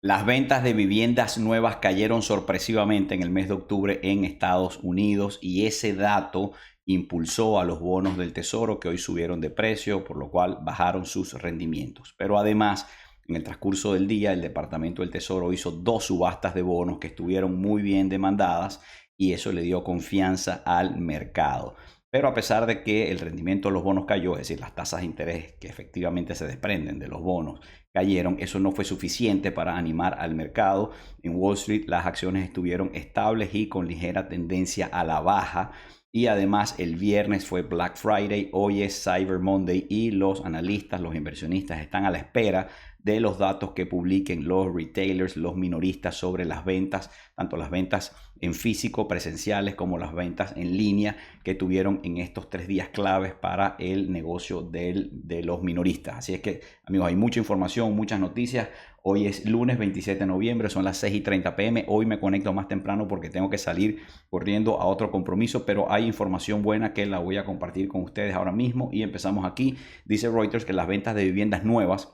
Las ventas de viviendas nuevas cayeron sorpresivamente en el mes de octubre en Estados Unidos y ese dato impulsó a los bonos del Tesoro que hoy subieron de precio, por lo cual bajaron sus rendimientos. Pero además, en el transcurso del día, el Departamento del Tesoro hizo dos subastas de bonos que estuvieron muy bien demandadas y eso le dio confianza al mercado. Pero a pesar de que el rendimiento de los bonos cayó, es decir, las tasas de interés que efectivamente se desprenden de los bonos cayeron, eso no fue suficiente para animar al mercado. En Wall Street las acciones estuvieron estables y con ligera tendencia a la baja. Y además el viernes fue Black Friday, hoy es Cyber Monday y los analistas, los inversionistas están a la espera de los datos que publiquen los retailers, los minoristas sobre las ventas, tanto las ventas en físico, presenciales, como las ventas en línea que tuvieron en estos 3 días claves para el negocio de los minoristas. Así es que, amigos, hay mucha información, muchas noticias. Hoy es lunes 27 de noviembre, son las 6:30 p.m. Hoy me conecto más temprano porque tengo que salir corriendo a otro compromiso, pero hay información buena que la voy a compartir con ustedes ahora mismo y empezamos aquí. Dice Reuters que las ventas de viviendas nuevas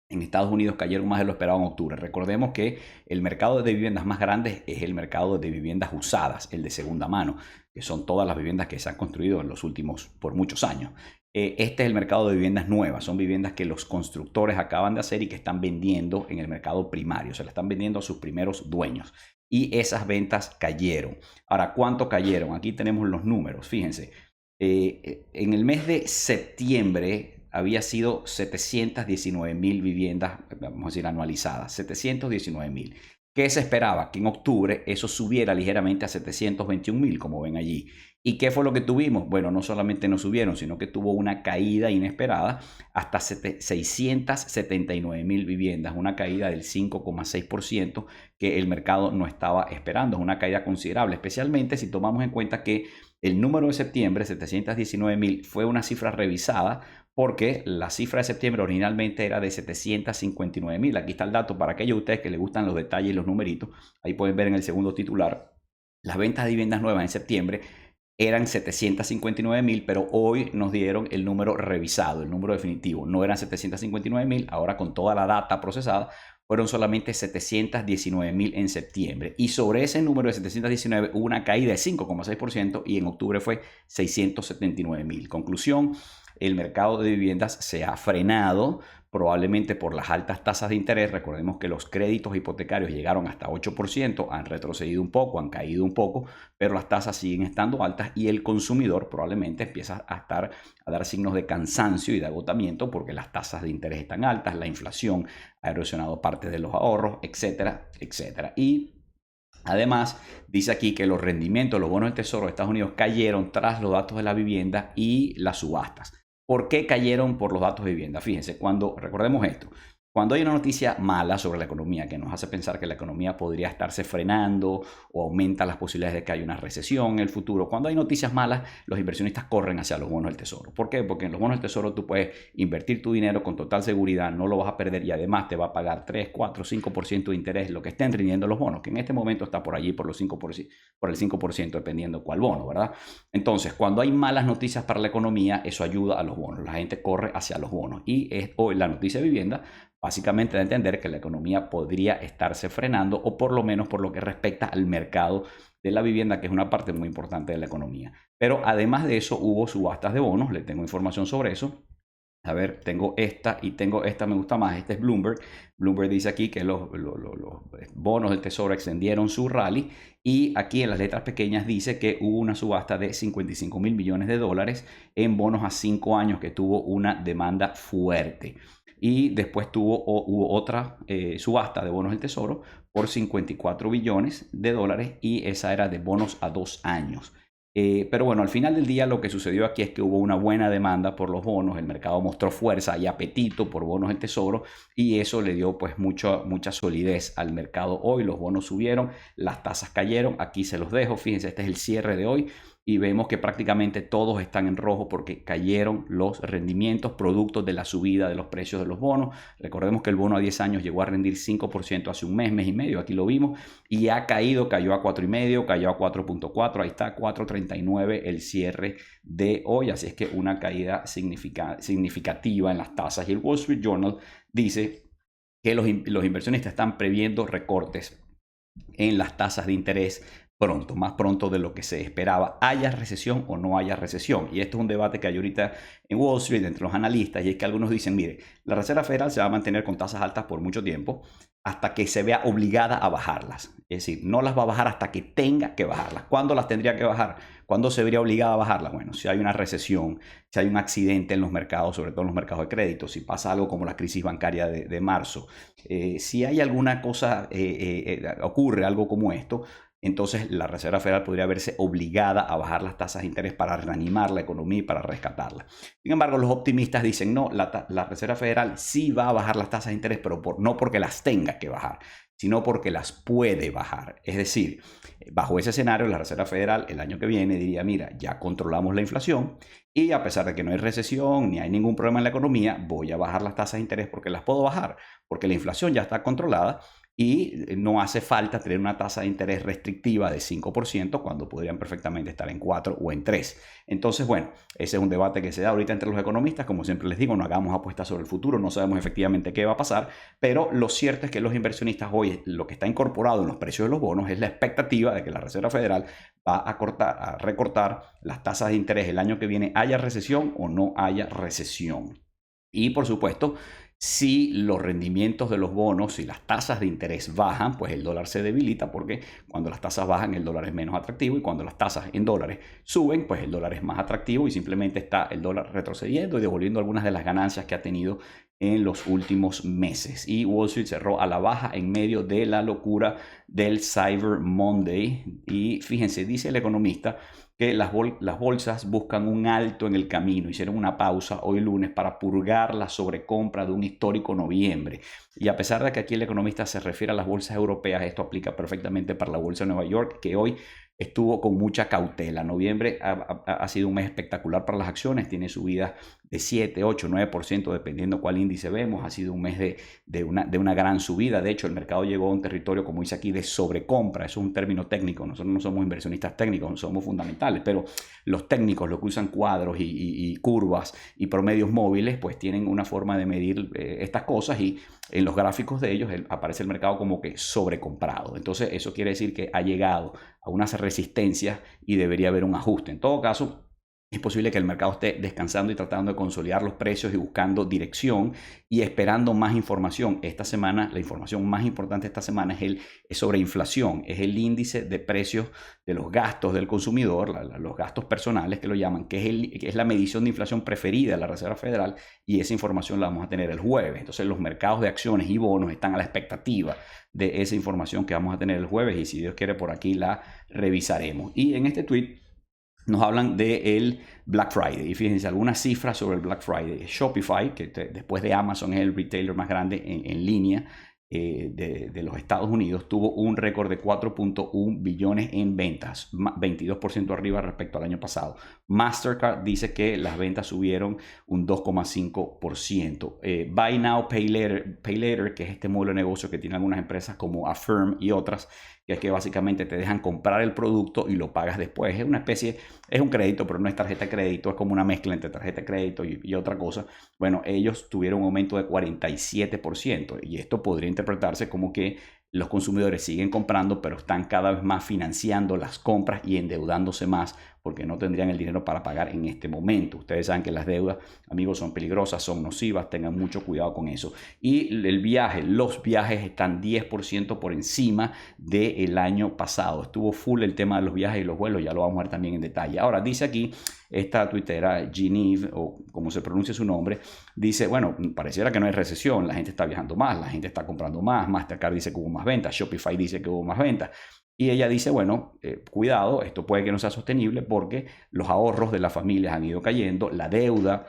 en Estados Unidos cayeron más de lo esperado en octubre. Recordemos que el mercado de viviendas más grande es el mercado de viviendas usadas, el de segunda mano, que son todas las viviendas que se han construido en los últimos, por muchos años. Este es el mercado de viviendas nuevas, son viviendas que los constructores acaban de hacer y que están vendiendo en el mercado primario, se le están vendiendo a sus primeros dueños. Y esas ventas cayeron. Ahora, ¿cuánto cayeron? Aquí tenemos los números, fíjense. En el mes de septiembre había sido 719,000 viviendas, vamos a decir, anualizadas, 719,000. ¿Qué se esperaba? Que en octubre eso subiera ligeramente a 721,000, como ven allí. ¿Y qué fue lo que tuvimos? Bueno, no solamente no subieron, sino que tuvo una caída inesperada hasta 679,000 viviendas, una caída del 5,6% que el mercado no estaba esperando. Es una caída considerable, especialmente si tomamos en cuenta que el número de septiembre, 719,000, fue una cifra revisada porque la cifra de septiembre originalmente era de 759,000. Aquí está el dato para aquellos de ustedes que les gustan los detalles y los numeritos. Ahí pueden ver en el segundo titular. Las ventas de viviendas nuevas en septiembre eran 759,000, pero hoy nos dieron el número revisado, el número definitivo. No eran 759,000, ahora con toda la data procesada fueron solamente 719,000 en septiembre. Y sobre ese número de 719 hubo una caída de 5,6% y en octubre fue 679,000. Conclusión, el mercado de viviendas se ha frenado probablemente por las altas tasas de interés. Recordemos que los créditos hipotecarios llegaron hasta 8%, han retrocedido un poco, han caído un poco, pero las tasas siguen estando altas y el consumidor probablemente empieza a dar signos de cansancio y de agotamiento porque las tasas de interés están altas, la inflación ha erosionado parte de los ahorros, etcétera, etcétera. Y además, dice aquí que los rendimientos de los bonos del Tesoro de Estados Unidos cayeron tras los datos de la vivienda y las subastas. ¿Por qué cayeron por los datos de vivienda? Fíjense, recordemos esto, cuando hay una noticia mala sobre la economía que nos hace pensar que la economía podría estarse frenando o aumenta las posibilidades de que haya una recesión en el futuro, cuando hay noticias malas, los inversionistas corren hacia los bonos del Tesoro. ¿Por qué? Porque en los bonos del Tesoro tú puedes invertir tu dinero con total seguridad, no lo vas a perder y además te va a pagar 3, 4, 5% de interés, lo que estén rindiendo los bonos, que en este momento está por allí por el 5%, dependiendo cuál bono, ¿verdad? Entonces, cuando hay malas noticias para la economía, eso ayuda a los bonos. La gente corre hacia los bonos. Y hoy la noticia de vivienda básicamente da a entender que la economía podría estarse frenando o por lo menos por lo que respecta al mercado de la vivienda, que es una parte muy importante de la economía. Pero además de eso hubo subastas de bonos, le tengo información sobre eso. A ver, tengo esta y tengo esta, me gusta más. Este es Bloomberg. Bloomberg dice aquí que los bonos del Tesoro extendieron su rally y aquí en las letras pequeñas dice que hubo una subasta de 55,000 millones de dólares en bonos a 5 años que tuvo una demanda fuerte. Y después hubo otra subasta de bonos del Tesoro por 54 billones de dólares y esa era de bonos a 2 años. Pero bueno, al final del día lo que sucedió aquí es que hubo una buena demanda por los bonos, el mercado mostró fuerza y apetito por bonos del Tesoro y eso le dio pues mucha solidez al mercado hoy. Los bonos subieron, las tasas cayeron, aquí se los dejo, fíjense, este es el cierre de hoy y vemos que prácticamente todos están en rojo porque cayeron los rendimientos productos de la subida de los precios de los bonos. Recordemos que el bono a 10 años llegó a rendir 5% hace un mes, mes y medio, aquí lo vimos, y ha caído, cayó a 4,5, cayó a 4,4, ahí está 4,39 el cierre de hoy, así es que una caída significativa en las tasas. Y el Wall Street Journal dice que los inversionistas están previendo recortes en las tasas de interés pronto, más pronto de lo que se esperaba, haya recesión o no haya recesión. Y esto es un debate que hay ahorita en Wall Street entre los analistas, y es que algunos dicen, mire, la Reserva Federal se va a mantener con tasas altas por mucho tiempo hasta que se vea obligada a bajarlas. Es decir, no las va a bajar hasta que tenga que bajarlas. ¿Cuándo las tendría que bajar? ¿Cuándo se vería obligada a bajarlas? Bueno, si hay una recesión, si hay un accidente en los mercados, sobre todo en los mercados de crédito, si pasa algo como la crisis bancaria de marzo, si hay alguna cosa, ocurre algo como esto, entonces la Reserva Federal podría verse obligada a bajar las tasas de interés para reanimar la economía y para rescatarla. Sin embargo, los optimistas dicen, no, la Reserva Federal sí va a bajar las tasas de interés, pero no porque las tenga que bajar, sino porque las puede bajar. Es decir, bajo ese escenario, la Reserva Federal el año que viene diría, mira, ya controlamos la inflación y a pesar de que no hay recesión ni hay ningún problema en la economía, voy a bajar las tasas de interés porque las puedo bajar, porque la inflación ya está controlada y no hace falta tener una tasa de interés restrictiva de 5% cuando podrían perfectamente estar en 4 o en 3. Entonces, bueno, ese es un debate que se da ahorita entre los economistas. Como siempre les digo, no hagamos apuestas sobre el futuro, no sabemos efectivamente qué va a pasar, pero lo cierto es que los inversionistas hoy, lo que está incorporado en los precios de los bonos es la expectativa de que la Reserva Federal va a recortar las tasas de interés el año que viene, haya recesión o no haya recesión. Y por supuesto, si los rendimientos de los bonos y las tasas de interés bajan, pues el dólar se debilita porque cuando las tasas bajan el dólar es menos atractivo y cuando las tasas en dólares suben, pues el dólar es más atractivo y simplemente está el dólar retrocediendo y devolviendo algunas de las ganancias que ha tenido en los últimos meses. Y Wall Street cerró a la baja en medio de la locura del Cyber Monday. Y fíjense, dice el economista que las bolsas buscan un alto en el camino. Hicieron una pausa hoy lunes para purgar la sobrecompra de un histórico noviembre. Y a pesar de que aquí el economista se refiere a las bolsas europeas, esto aplica perfectamente para la bolsa de Nueva York, que hoy estuvo con mucha cautela. Noviembre ha sido un mes espectacular para las acciones, tiene subidas de 7, 8, 9%, dependiendo cuál índice vemos. Ha sido un mes de una gran subida. De hecho, el mercado llegó a un territorio, como dice aquí, de sobrecompra. Eso es un término técnico. Nosotros no somos inversionistas técnicos, somos fundamentales, pero los técnicos, los que usan cuadros y curvas y promedios móviles, pues tienen una forma de medir estas cosas y en los gráficos de ellos aparece el mercado como que sobrecomprado. Entonces, eso quiere decir que ha llegado a unas resistencias y debería haber un ajuste. En todo caso, es posible que el mercado esté descansando y tratando de consolidar los precios y buscando dirección y esperando más información. Esta semana, la información más importante esta semana es sobre inflación. Es el índice de precios de los gastos del consumidor, los gastos personales que lo llaman, que es la medición de inflación preferida de la Reserva Federal, y esa información la vamos a tener el jueves. Entonces los mercados de acciones y bonos están a la expectativa de esa información que vamos a tener el jueves y si Dios quiere por aquí la revisaremos. Y en este tweet nos hablan del Black Friday. Y fíjense, algunas cifras sobre el Black Friday. Shopify, que después de Amazon es el retailer más grande en línea de los Estados Unidos, tuvo un récord de 4.1 billones en ventas, 22% arriba respecto al año pasado. Mastercard dice que las ventas subieron un 2,5%. Buy Now, Pay Later, que es este modelo de negocio que tiene algunas empresas como Affirm y otras, que es que básicamente te dejan comprar el producto y lo pagas después. Es una especie, es un crédito, pero no es tarjeta de crédito, es como una mezcla entre tarjeta de crédito y otra cosa. Bueno, ellos tuvieron un aumento de 47% y esto podría interpretarse como que los consumidores siguen comprando, pero están cada vez más financiando las compras y endeudándose más porque no tendrían el dinero para pagar en este momento. Ustedes saben que las deudas, amigos, son peligrosas, son nocivas, tengan mucho cuidado con eso. Y los viajes están 10% por encima del año pasado. Estuvo full el tema de los viajes y los vuelos, ya lo vamos a ver también en detalle. Ahora, dice aquí esta tuitera, Genevieve, o como se pronuncia su nombre, dice, bueno, pareciera que no hay recesión, la gente está viajando más, la gente está comprando más, Mastercard dice que hubo más ventas, Shopify dice que hubo más ventas. Y ella dice, bueno, cuidado, esto puede que no sea sostenible porque los ahorros de las familias han ido cayendo, la deuda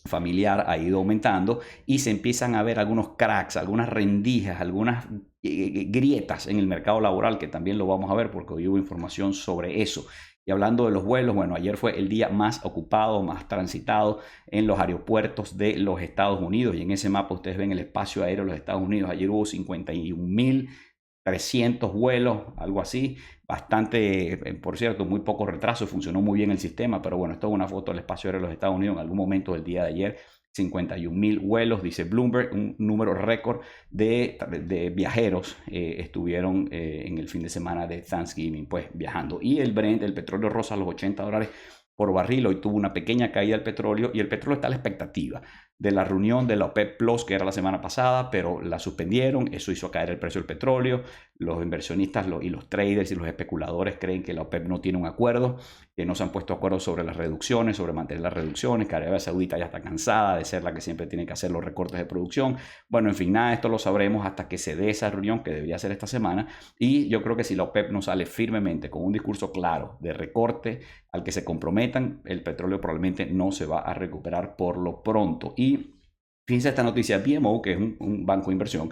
familiar ha ido aumentando y se empiezan a ver algunos cracks, algunas rendijas, algunas grietas en el mercado laboral, que también lo vamos a ver porque hoy hubo información sobre eso. Y hablando de los vuelos, bueno, ayer fue el día más ocupado, más transitado en los aeropuertos de los Estados Unidos. Y en ese mapa ustedes ven el espacio aéreo de los Estados Unidos. Ayer hubo 51.300 vuelos, algo así. Bastante, por cierto, muy poco retraso. Funcionó muy bien el sistema. Pero bueno, esto es una foto del espacio aéreo de los Estados Unidos en algún momento del día de ayer. 51.000 vuelos, dice Bloomberg, un número récord de viajeros estuvieron en el fin de semana de Thanksgiving, pues viajando. Y el Brent, el petróleo rosa los $80 por barril, hoy tuvo una pequeña caída del petróleo y el petróleo está a la expectativa de la reunión de la OPEP Plus que era la semana pasada, pero la suspendieron, eso hizo caer el precio del petróleo, los inversionistas y los traders y los especuladores creen que la OPEP no tiene un acuerdo, que no se han puesto de acuerdo sobre las reducciones, sobre mantener las reducciones, que Arabia Saudita ya está cansada de ser la que siempre tiene que hacer los recortes de producción. Bueno, en fin, nada de esto lo sabremos hasta que se dé esa reunión que debería ser esta semana, y yo creo que si la OPEP no sale firmemente con un discurso claro de recorte al que se comprometan, el petróleo probablemente no se va a recuperar por lo pronto. Y fíjense esta noticia, BMO, que es un banco de inversión,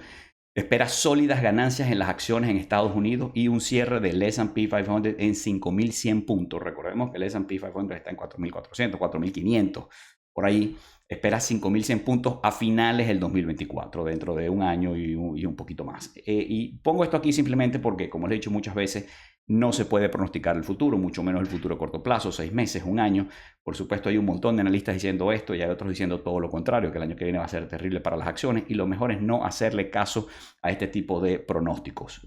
espera sólidas ganancias en las acciones en Estados Unidos y un cierre del S&P 500 en 5.100 puntos. Recordemos que el S&P 500 está en 4.400, 4.500, por ahí. Espera 5.100 puntos a finales del 2024, dentro de un año y un poquito más. Y pongo esto aquí simplemente porque, como les he dicho muchas veces, no se puede pronosticar el futuro, mucho menos el futuro a corto plazo, 6 meses, un año. Por supuesto, hay un montón de analistas diciendo esto y hay otros diciendo todo lo contrario, que el año que viene va a ser terrible para las acciones, y lo mejor es no hacerle caso a este tipo de pronósticos.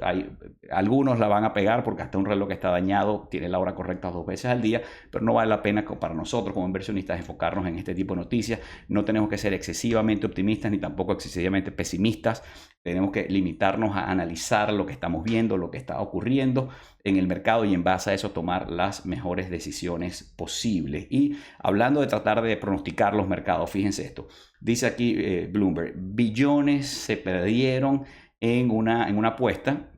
Algunos la van a pegar porque hasta un reloj que está dañado tiene la hora correcta 2 veces al día, pero no vale la pena para nosotros como inversionistas enfocarnos en este tipo de noticias. No tenemos que ser excesivamente optimistas ni tampoco excesivamente pesimistas. Tenemos que limitarnos a analizar lo que estamos viendo, lo que está ocurriendo en el mercado, y en base a eso tomar las mejores decisiones posibles. Y hablando de tratar de pronosticar los mercados, fíjense esto. Dice aquí Bloomberg, billones se perdieron en una apuesta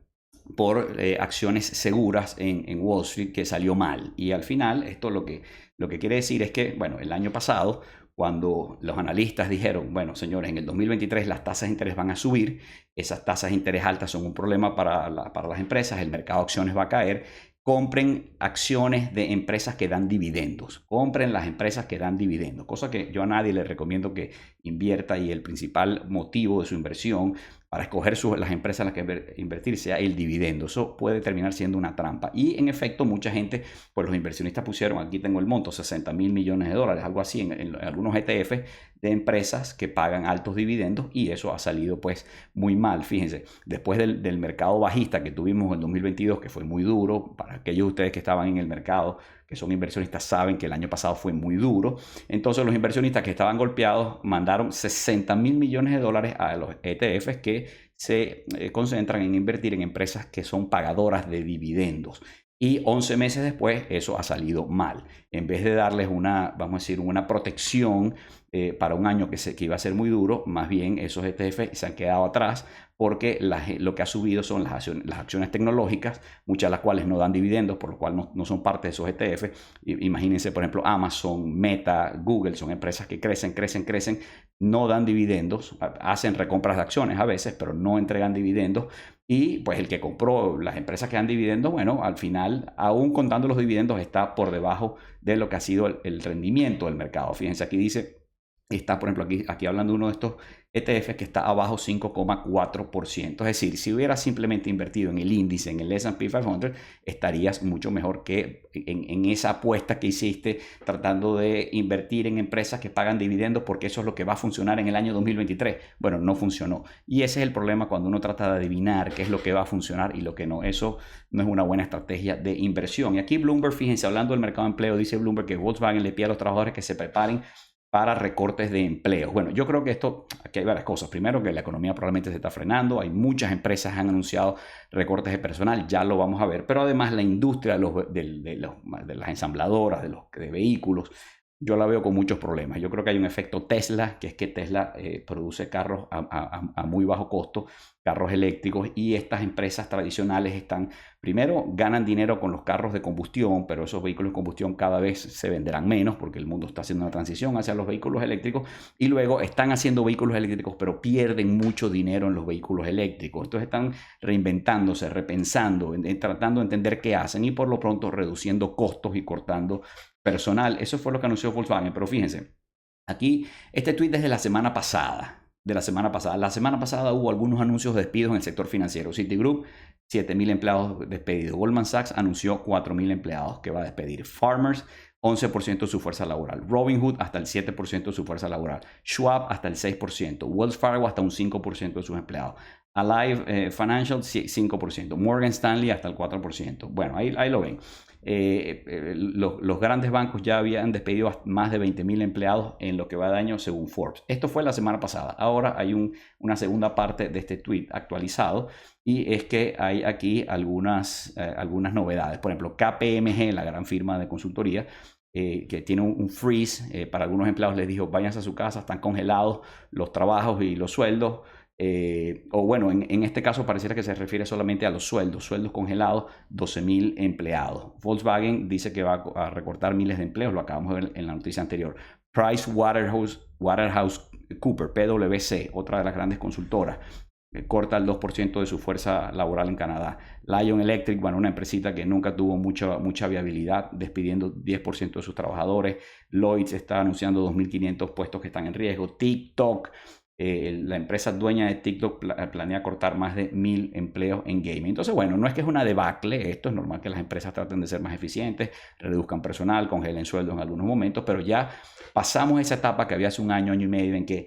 por acciones seguras en Wall Street que salió mal. Y al final esto lo que quiere decir es que, bueno, el año pasado, cuando los analistas dijeron, bueno, señores, en el 2023 las tasas de interés van a subir, esas tasas de interés altas son un problema para las empresas, el mercado de acciones va a caer, compren acciones de empresas que dan dividendos, compren las empresas que dan dividendos, cosa que yo a nadie le recomiendo que invierta, y el principal motivo de su inversión para escoger las empresas en las que invertir sea el dividendo. Eso puede terminar siendo una trampa. Y en efecto, mucha gente, pues los inversionistas pusieron, aquí tengo el monto, $60.000 millones, algo así, en algunos ETF de empresas que pagan altos dividendos, y eso ha salido pues muy mal. Fíjense, después del mercado bajista que tuvimos en 2022, que fue muy duro, para aquellos de ustedes que estaban en el mercado, que son inversionistas, saben que el año pasado fue muy duro. Entonces los inversionistas que estaban golpeados mandaron $60.000 millones a los ETFs que se concentran en invertir en empresas que son pagadoras de dividendos. Y 11 meses después eso ha salido mal. En vez de darles vamos a decir, una protección para un año que iba a ser muy duro, más bien esos ETF se han quedado atrás, porque lo que ha subido son las acciones tecnológicas, muchas de las cuales no dan dividendos, por lo cual no son parte de esos ETF. Imagínense, por ejemplo, Amazon, Meta, Google, son empresas que crecen, no dan dividendos, hacen recompras de acciones a veces, pero no entregan dividendos. Y pues el que compró las empresas que dan dividendos, bueno, al final, aún contando los dividendos, está por debajo de lo que ha sido el rendimiento del mercado. Fíjense, aquí dice, está por ejemplo aquí hablando de uno de estos ETFs que está abajo 5,4%. Es decir, si hubieras simplemente invertido en el índice, en el S&P 500, estarías mucho mejor que en esa apuesta que hiciste tratando de invertir en empresas que pagan dividendos, porque eso es lo que va a funcionar en el año 2023. Bueno, no funcionó. Y ese es el problema cuando uno trata de adivinar qué es lo que va a funcionar y lo que no. Eso no es una buena estrategia de inversión. Y aquí Bloomberg, fíjense, hablando del mercado de empleo, dice Bloomberg que Volkswagen le pide a los trabajadores que se preparen para recortes de empleo. Bueno, yo creo que aquí hay varias cosas. Primero, que la economía probablemente se está frenando. Hay muchas empresas que han anunciado recortes de personal, ya lo vamos a ver. Pero además la industria de las ensambladoras, de vehículos, yo la veo con muchos problemas. Yo creo que hay un efecto Tesla, que es que Tesla produce carros a muy bajo costo, carros eléctricos, y estas empresas tradicionales primero ganan dinero con los carros de combustión, pero esos vehículos de combustión cada vez se venderán menos porque el mundo está haciendo una transición hacia los vehículos eléctricos, y luego están haciendo vehículos eléctricos, pero pierden mucho dinero en los vehículos eléctricos. Entonces están reinventándose, repensando, tratando de entender qué hacen, y por lo pronto reduciendo costos y cortando personal. Eso fue lo que anunció Volkswagen. Pero fíjense, aquí este tweet es de la semana pasada. La semana pasada hubo algunos anuncios de despidos en el sector financiero. Citigroup, 7.000 empleados despedidos. Goldman Sachs anunció 4.000 empleados que va a despedir. Farmers, 11% de su fuerza laboral. Robinhood hasta el 7% de su fuerza laboral. Schwab hasta el 6%. Wells Fargo hasta un 5% de sus empleados. Alive Financial 5%. Morgan Stanley hasta el 4%. Bueno, ahí lo ven. Los grandes bancos ya habían despedido a más de 20,000 empleados en lo que va de año según Forbes. Esto fue la semana pasada. Ahora hay una segunda parte de este tweet actualizado y es que hay aquí algunas novedades. Por ejemplo, KPMG, la gran firma de consultoría, que tiene un freeze para algunos empleados, les dijo váyanse a su casa, están congelados los trabajos y los sueldos. O bueno, en este caso pareciera que se refiere solamente a los sueldos congelados, 12,000 empleados. Volkswagen dice que va a recortar miles de empleos, lo acabamos de ver en la noticia anterior. PricewaterhouseCoopers, PwC, otra de las grandes consultoras, corta el 2% de su fuerza laboral en Canadá. Lion Electric, bueno, una empresita que nunca tuvo mucha viabilidad, despidiendo 10% de sus trabajadores. Lloyds está anunciando 2,500 puestos que están en riesgo. TikTok, la empresa dueña de TikTok planea cortar más de 1,000 empleos en gaming. Entonces, bueno, no es que es una debacle, esto es normal que las empresas traten de ser más eficientes, reduzcan personal, congelen sueldos en algunos momentos, pero ya pasamos esa etapa que había hace un año y medio en que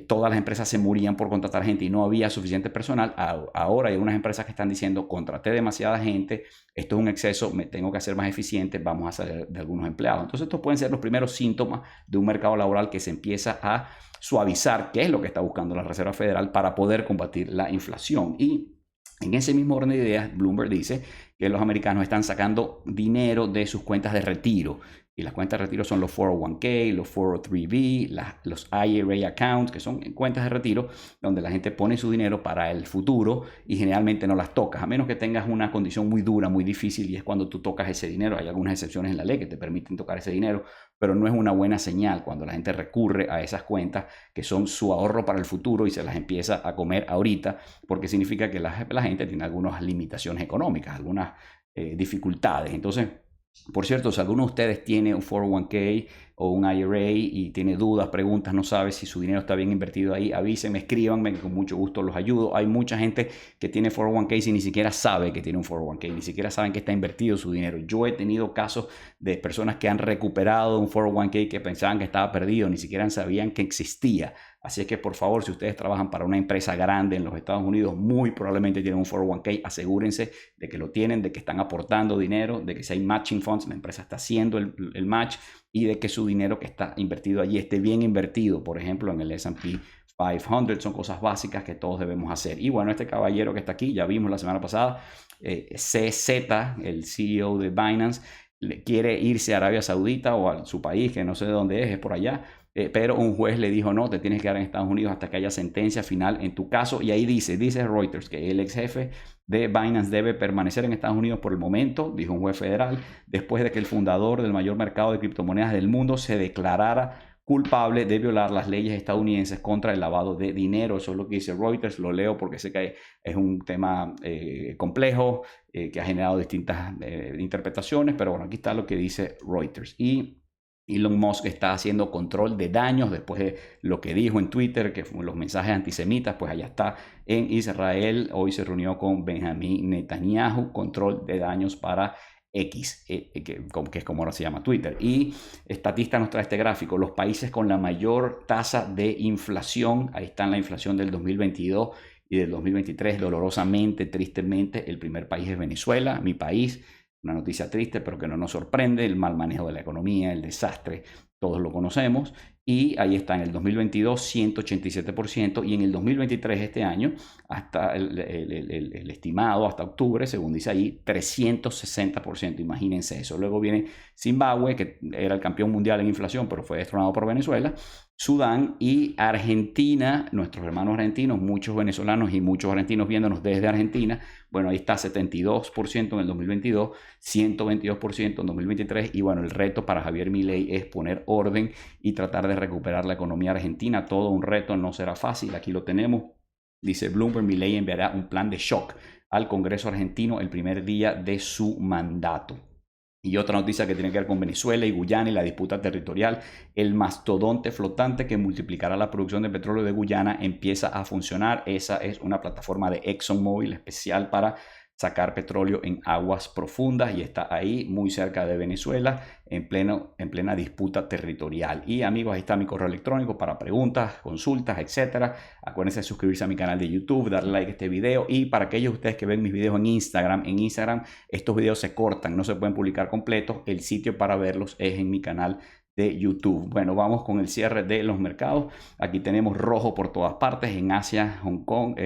todas las empresas se morían por contratar gente y no había suficiente personal. Ahora hay unas empresas que están diciendo, contraté demasiada gente, esto es un exceso, me tengo que hacer más eficiente, vamos a salir de algunos empleados. Entonces, estos pueden ser los primeros síntomas de un mercado laboral que se empieza a suavizar, que es lo que está buscando la Reserva Federal para poder combatir la inflación. Y en ese mismo orden de ideas, Bloomberg dice que los americanos están sacando dinero de sus cuentas de retiro. Y las cuentas de retiro son los 401k, los 403b, los IRA accounts, que son cuentas de retiro donde la gente pone su dinero para el futuro y generalmente no las tocas, a menos que tengas una condición muy dura, muy difícil, y es cuando tú tocas ese dinero. Hay algunas excepciones en la ley que te permiten tocar ese dinero, pero no es una buena señal cuando la gente recurre a esas cuentas que son su ahorro para el futuro y se las empieza a comer ahorita, porque significa que la gente tiene algunas limitaciones económicas, algunas dificultades. Entonces, por cierto, si alguno de ustedes tiene un 401k o un IRA y tiene dudas, preguntas, no sabe si su dinero está bien invertido ahí, avísenme, escríbanme, que con mucho gusto los ayudo. Hay mucha gente que tiene 401k y ni siquiera sabe que tiene un 401k, ni siquiera saben que está invertido su dinero. Yo he tenido casos de personas que han recuperado un 401k que pensaban que estaba perdido, ni siquiera sabían que existía. Así es que, por favor, si ustedes trabajan para una empresa grande en los Estados Unidos, muy probablemente tienen un 401k, asegúrense de que lo tienen, de que están aportando dinero, de que si hay matching funds, la empresa está haciendo el match, y de que su dinero que está invertido allí esté bien invertido, por ejemplo, en el S&P 500. Son cosas básicas que todos debemos hacer. Y bueno, este caballero que está aquí, ya vimos la semana pasada, CZ, el CEO de Binance, quiere irse a Arabia Saudita o a su país, que no sé de dónde es por allá. Pero un juez le dijo, no, te tienes que quedar en Estados Unidos hasta que haya sentencia final en tu caso. Y ahí dice Reuters, que el ex jefe de Binance debe permanecer en Estados Unidos por el momento, dijo un juez federal, después de que el fundador del mayor mercado de criptomonedas del mundo se declarara culpable de violar las leyes estadounidenses contra el lavado de dinero. Eso es lo que dice Reuters. Lo leo porque sé que es un tema complejo, que ha generado distintas interpretaciones, pero bueno, aquí está lo que dice Reuters. Y Elon Musk está haciendo control de daños después de lo que dijo en Twitter, que fueron los mensajes antisemitas, pues allá está en Israel. Hoy se reunió con Benjamin Netanyahu, control de daños para X, que es como ahora se llama Twitter. Y Statista nos trae este gráfico, los países con la mayor tasa de inflación. Ahí está la inflación del 2022 y del 2023, dolorosamente, tristemente. El primer país es Venezuela, mi país. Una noticia triste, pero que no nos sorprende, el mal manejo de la economía, el desastre, todos lo conocemos. Y ahí está en el 2022, 187%, y en el 2023, este año, hasta el estimado, hasta octubre, según dice ahí, 360%. Imagínense eso. Luego viene Zimbabue, que era el campeón mundial en inflación, pero fue destronado por Venezuela. Sudán y Argentina, nuestros hermanos argentinos, muchos venezolanos y muchos argentinos viéndonos desde Argentina. Bueno, ahí está 72% en el 2022, 122% en 2023. Y bueno, el reto para Javier Milei es poner orden y tratar de recuperar la economía argentina. Todo un reto, no será fácil. Aquí lo tenemos. Dice Bloomberg, Milei enviará un plan de shock al Congreso argentino el primer día de su mandato. Y otra noticia que tiene que ver con Venezuela y Guyana y la disputa territorial. El mastodonte flotante que multiplicará la producción de petróleo de Guyana empieza a funcionar. Esa es una plataforma de ExxonMobil especial para sacar petróleo en aguas profundas y está ahí muy cerca de Venezuela en plena disputa territorial. Y amigos, ahí está mi correo electrónico para preguntas, consultas, etcétera. Acuérdense de suscribirse a mi canal de YouTube, darle like a este video, y para aquellos de ustedes que ven mis videos en Instagram estos videos se cortan, no se pueden publicar completos. El sitio para verlos es en mi canal de YouTube. Bueno, vamos con el cierre de los mercados. Aquí tenemos rojo por todas partes, en Asia, Hong Kong,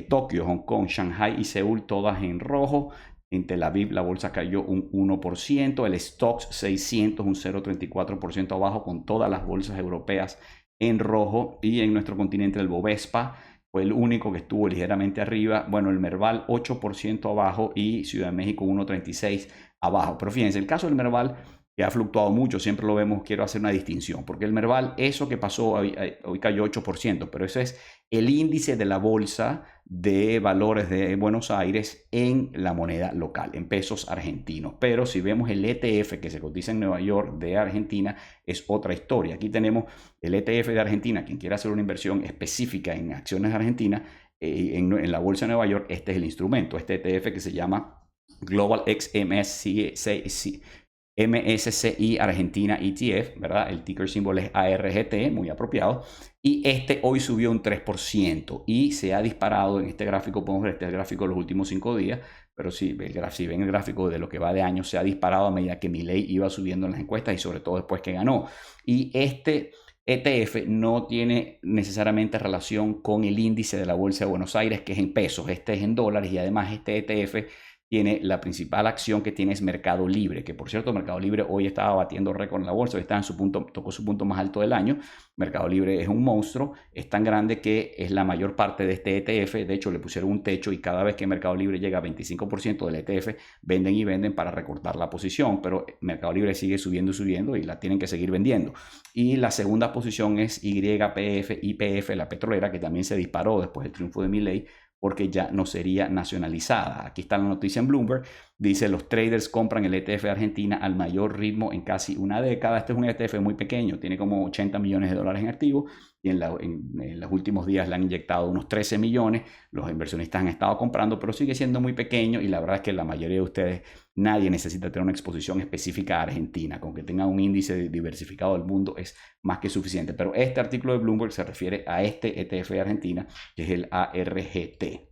Tokio, Hong Kong, Shanghai y Seúl, todas en rojo. En Tel Aviv la bolsa cayó un 1%, el Stoxx 600 un 0,34% abajo, con todas las bolsas europeas en rojo, y en nuestro continente el Bovespa fue el único que estuvo ligeramente arriba. Bueno, el Merval 8% abajo y Ciudad de México 1,36 abajo. Pero fíjense, el caso del Merval, que ha fluctuado mucho, siempre lo vemos, quiero hacer una distinción, porque el Merval, eso que pasó hoy cayó 8%, pero eso es el índice de la bolsa de valores de Buenos Aires en la moneda local, en pesos argentinos. Pero si vemos el ETF que se cotiza en Nueva York de Argentina, es otra historia. Aquí tenemos el ETF de Argentina. Quien quiera hacer una inversión específica en acciones argentinas, en la bolsa de Nueva York, este es el instrumento, este ETF que se llama Global X MSCI Argentina ETF, ¿verdad? El ticker symbol es ARGT, muy apropiado. Y este hoy subió un 3% y se ha disparado en este gráfico. Podemos ver este gráfico de los últimos 5 días, pero si ven el gráfico de lo que va de año, se ha disparado a medida que Milei iba subiendo en las encuestas y sobre todo después que ganó. Y este ETF no tiene necesariamente relación con el índice de la Bolsa de Buenos Aires, que es en pesos. Este es en dólares, y además este ETF tiene la principal acción que tiene es Mercado Libre, que por cierto Mercado Libre hoy estaba batiendo récord en la bolsa, hoy está en su punto, tocó su punto más alto del año. Mercado Libre es un monstruo, es tan grande que es la mayor parte de este ETF. De hecho, le pusieron un techo y cada vez que Mercado Libre llega a 25% del ETF, venden y venden para recortar la posición, pero Mercado Libre sigue subiendo y subiendo y la tienen que seguir vendiendo. Y la segunda posición es YPF, la petrolera, que también se disparó después del triunfo de Milei, porque ya no sería nacionalizada. Aquí está la noticia en Bloomberg. Dice: los traders compran el ETF de Argentina al mayor ritmo en casi una década. Este es un ETF muy pequeño, tiene como 80 millones de dólares en activo, y en los últimos días le han inyectado unos 13 millones. Los inversionistas han estado comprando, pero sigue siendo muy pequeño, y la verdad es que la mayoría de ustedes, nadie necesita tener una exposición específica a Argentina. Con que tenga un índice diversificado del mundo es más que suficiente. Pero este artículo de Bloomberg se refiere a este ETF de Argentina, que es el ARGT,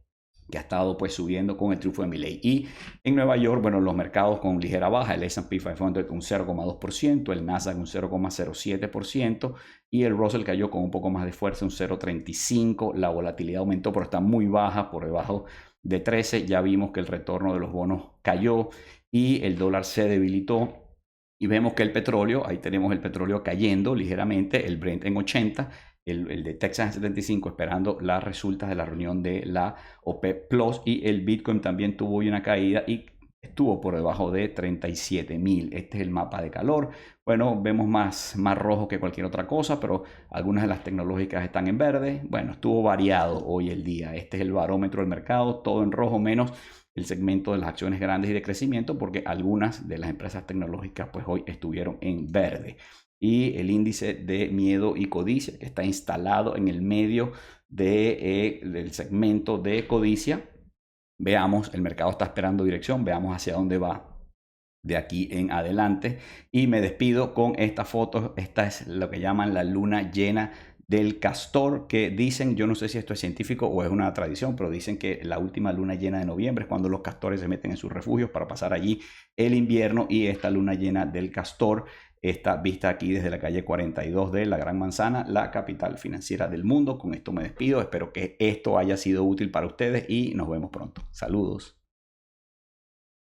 que ha estado pues subiendo con el triunfo de Milei. Y en Nueva York, bueno, los mercados con ligera baja, el S&P 500 un 0,2%, el Nasdaq un 0,07% y el Russell cayó con un poco más de fuerza, un 0,35%. La volatilidad aumentó, pero está muy baja, por debajo de 13. Ya vimos que el retorno de los bonos cayó y el dólar se debilitó. Y vemos que el petróleo, ahí tenemos el petróleo cayendo ligeramente, el Brent en 80, el de Texas en 75, esperando las resultas de la reunión de la OPEP Plus, y el Bitcoin también tuvo hoy una caída y estuvo por debajo de 37.000. Este es el mapa de calor. Bueno, vemos más rojo que cualquier otra cosa, pero algunas de las tecnológicas están en verde. Bueno, estuvo variado hoy el día. Este es el barómetro del mercado, todo en rojo menos el segmento de las acciones grandes y de crecimiento, porque algunas de las empresas tecnológicas pues hoy estuvieron en verde. Y el índice de miedo y codicia, que está instalado en el medio del segmento de codicia. Veamos, el mercado está esperando dirección, veamos hacia dónde va de aquí en adelante. Y me despido con esta foto. Esta es lo que llaman la luna llena del castor, que dicen, yo no sé si esto es científico o es una tradición, pero dicen que la última luna llena de noviembre es cuando los castores se meten en sus refugios para pasar allí el invierno. Y esta luna llena del castor está vista aquí desde la calle 42 de la Gran Manzana, la capital financiera del mundo. Con esto me despido, espero que esto haya sido útil para ustedes y nos vemos pronto. Saludos.